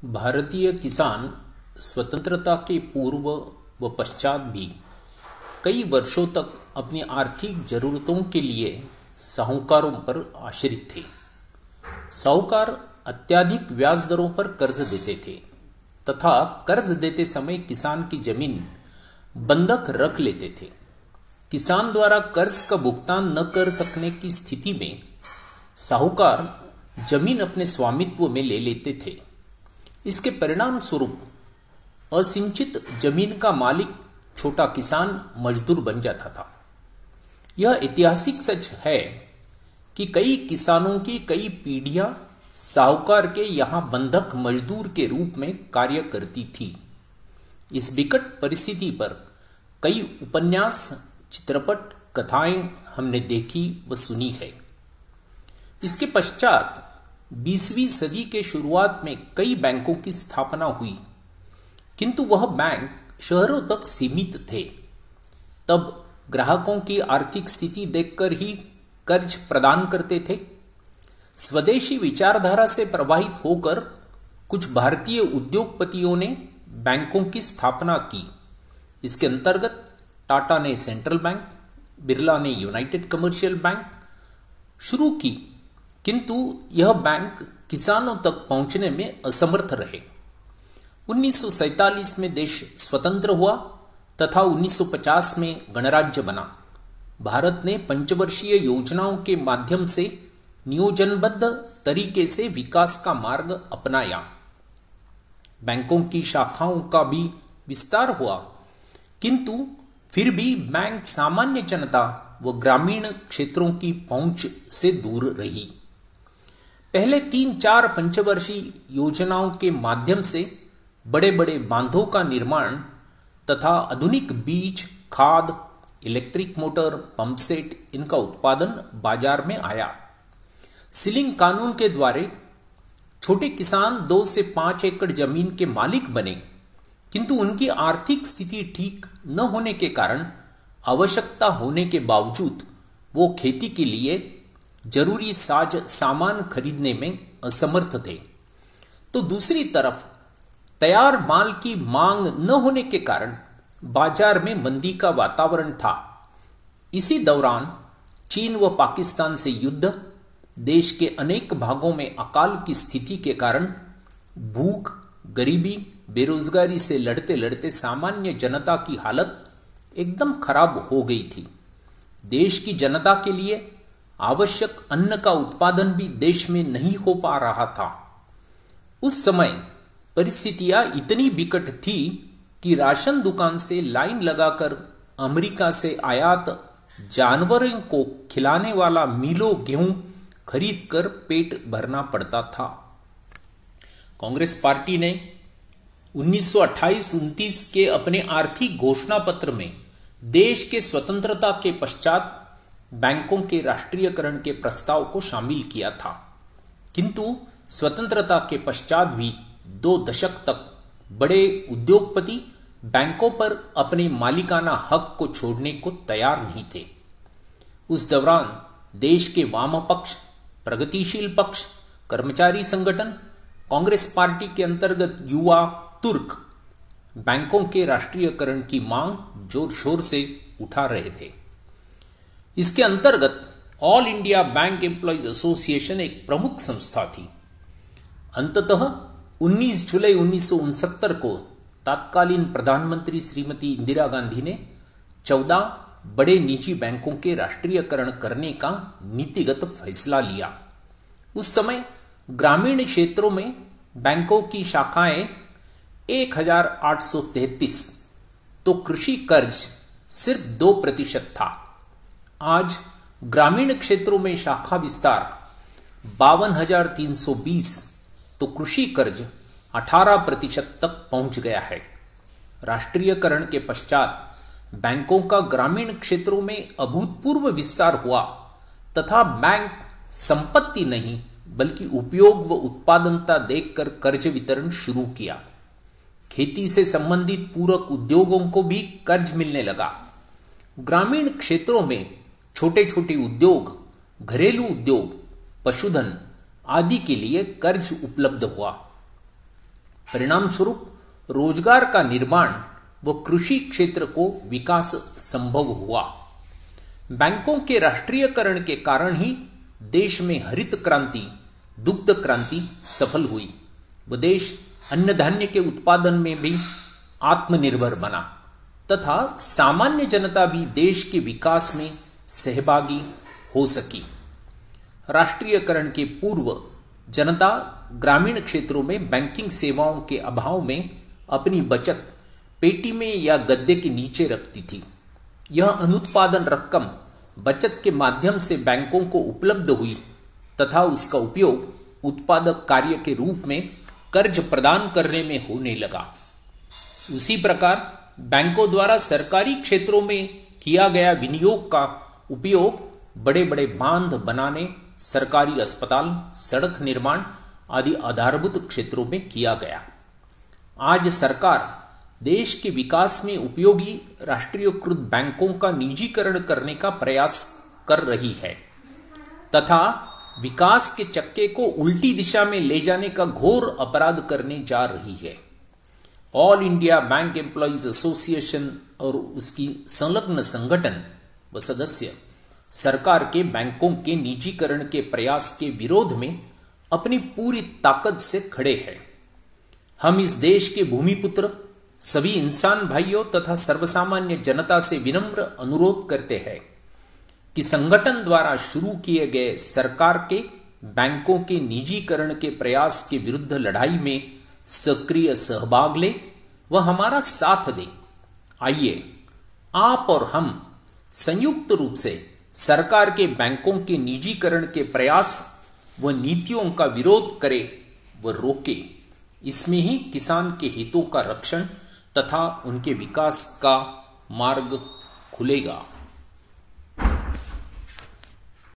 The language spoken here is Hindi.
भारतीय किसान स्वतंत्रता के पूर्व व पश्चात भी कई वर्षों तक अपनी आर्थिक जरूरतों के लिए साहूकारों पर आश्रित थे। साहूकार अत्यधिक ब्याज दरों पर कर्ज देते थे तथा कर्ज देते समय किसान की जमीन बंधक रख लेते थे। किसान द्वारा कर्ज का भुगतान न कर सकने की स्थिति में साहूकार जमीन अपने स्वामित्व में ले लेते थे। इसके परिणाम स्वरूप असिंचित जमीन का मालिक छोटा किसान मजदूर बन जाता था। यह ऐतिहासिक सच है कि कई किसानों की कई पीढ़ियां साहूकार के यहां बंधक मजदूर के रूप में कार्य करती थी। इस विकट परिस्थिति पर कई उपन्यास, चित्रपट, कथाएं हमने देखी व सुनी है। इसके पश्चात 20वीं सदी के शुरुआत में कई बैंकों की स्थापना हुई, किंतु वह बैंक शहरों तक सीमित थे। तब ग्राहकों की आर्थिक स्थिति देखकर ही कर्ज प्रदान करते थे। स्वदेशी विचारधारा से प्रभावित होकर कुछ भारतीय उद्योगपतियों ने बैंकों की स्थापना की। इसके अंतर्गत टाटा ने सेंट्रल बैंक, बिरला ने यूनाइटेड कमर्शियल बैंक शुरू की, किंतु यह बैंक किसानों तक पहुंचने में असमर्थ रहे। 1947 में देश स्वतंत्र हुआ तथा 1950 में गणराज्य बना। भारत ने पंचवर्षीय योजनाओं के माध्यम से नियोजनबद्ध तरीके से विकास का मार्ग अपनाया। बैंकों की शाखाओं का भी विस्तार हुआ, किंतु फिर भी बैंक सामान्य जनता व ग्रामीण क्षेत्रों की पहुंच से दूर रही। पहले 3-4 पंचवर्षीय योजनाओं के माध्यम से बड़े बड़े बांधों का निर्माण तथा आधुनिक बीज, खाद, इलेक्ट्रिक मोटर, पंपसेट इनका उत्पादन बाजार में आया। सीलिंग कानून के द्वारा छोटे किसान 2 से 5 एकड़ जमीन के मालिक बने, किंतु उनकी आर्थिक स्थिति ठीक न होने के कारण आवश्यकता होने के बावजूद वो खेती के लिए जरूरी साज सामान खरीदने में असमर्थ थे। तो दूसरी तरफ तैयार माल की मांग न होने के कारण बाजार में मंदी का वातावरण था। इसी दौरान चीन व पाकिस्तान से युद्ध, देश के अनेक भागों में अकाल की स्थिति के कारण भूख, गरीबी, बेरोजगारी से लड़ते लड़ते सामान्य जनता की हालत एकदम खराब हो गई थी। देश की जनता के लिए आवश्यक अन्न का उत्पादन भी देश में नहीं हो पा रहा था। उस समय परिस्थितियां इतनी विकट थी कि राशन दुकान से लाइन लगाकर अमेरिका से आयात जानवरों को खिलाने वाला मिलो गेहूं खरीदकर पेट भरना पड़ता था। कांग्रेस पार्टी ने 1928-29 के अपने आर्थिक घोषणा पत्र में देश के स्वतंत्रता के पश्चात बैंकों के राष्ट्रीयकरण के प्रस्ताव को शामिल किया था, किंतु स्वतंत्रता के पश्चात भी 2 दशक तक बड़े उद्योगपति बैंकों पर अपने मालिकाना हक को छोड़ने को तैयार नहीं थे। उस दौरान देश के वाम पक्ष, प्रगतिशील पक्ष, कर्मचारी संगठन, कांग्रेस पार्टी के अंतर्गत युवा तुर्क बैंकों के राष्ट्रीयकरण की मांग जोर शोर से उठा रहे थे। इसके अंतर्गत all India bank employees association एक प्रमुख संस्था थी। अंततः 19 जुलाई 1969 को तत्कालीन प्रधानमंत्री श्रीमती इंदिरा गांधी ने 14 बड़े निजी बैंकों के राष्ट्रीयकरण करने का नीतिगत फैसला लिया। उस समय ग्रामीण क्षेत्रों में बैंकों की शाखाएं 1833, तो कृषि कर्ज सिर्फ 2% था। आज ग्रामीण क्षेत्रों में शाखा विस्तार 52,320, तो कृषि कर्ज 18% तक पहुंच गया है। राष्ट्रीयकरण के पश्चात बैंकों का ग्रामीण क्षेत्रों में अभूतपूर्व विस्तार हुआ तथा बैंक संपत्ति नहीं बल्कि उपयोग व उत्पादनता देखकर कर्ज वितरण शुरू किया। खेती से संबंधित पूरक उद्योगों को भी कर्ज मिलने लगा। ग्रामीण क्षेत्रों में छोटे छोटे उद्योग, घरेलू उद्योग, पशुधन आदि के लिए कर्ज उपलब्ध हुआ। परिणाम स्वरूप रोजगार का निर्माण व कृषि क्षेत्र को विकास संभव हुआ। बैंकों के राष्ट्रीयकरण के कारण ही देश में हरित क्रांति, दुग्ध क्रांति सफल हुई व देश अन्न धान्य के उत्पादन में भी आत्मनिर्भर बना तथा सामान्य जनता भी देश के विकास में सहभागी हो सकी। राष्ट्रीयकरण के पूर्व जनता ग्रामीण क्षेत्रों में बैंकिंग सेवाओं के अभाव में अपनी बचत पेटी में या गद्दे के नीचे रखती थी। यह अनुत्पादन रकम बचत के माध्यम से बैंकों को उपलब्ध हुई तथा उसका उपयोग उत्पादक कार्य के रूप में कर्ज प्रदान करने में होने लगा। उसी प्रकार बैंकों द्वारा सरकारी क्षेत्रों में किया गया विनियोग का उपयोग बड़े बड़े बांध बनाने, सरकारी अस्पताल, सड़क निर्माण आदि आधारभूत क्षेत्रों में किया गया। आज सरकार देश के विकास में उपयोगी राष्ट्रीयकृत बैंकों का निजीकरण करने का प्रयास कर रही है तथा विकास के चक्के को उल्टी दिशा में ले जाने का घोर अपराध करने जा रही है। All India bank employees association और उसकी संलग्न संगठन व सदस्य सरकार के बैंकों के निजीकरण के प्रयास के विरोध में अपनी पूरी ताकत से खड़े हैं। हम इस देश के भूमिपुत्र सभी इंसान भाइयों तथा सर्वसामान्य जनता से विनम्र अनुरोध करते हैं कि संगठन द्वारा शुरू किए गए सरकार के बैंकों के निजीकरण के प्रयास के विरुद्ध लड़ाई में सक्रिय सहभाग ले व हमारा साथ दे। आइए आप और हम संयुक्त रूप से सरकार के बैंकों के निजीकरण के प्रयास व नीतियों का विरोध करें व रोके। इसमें ही किसान के हितों का रक्षण तथा उनके विकास का मार्ग खुलेगा।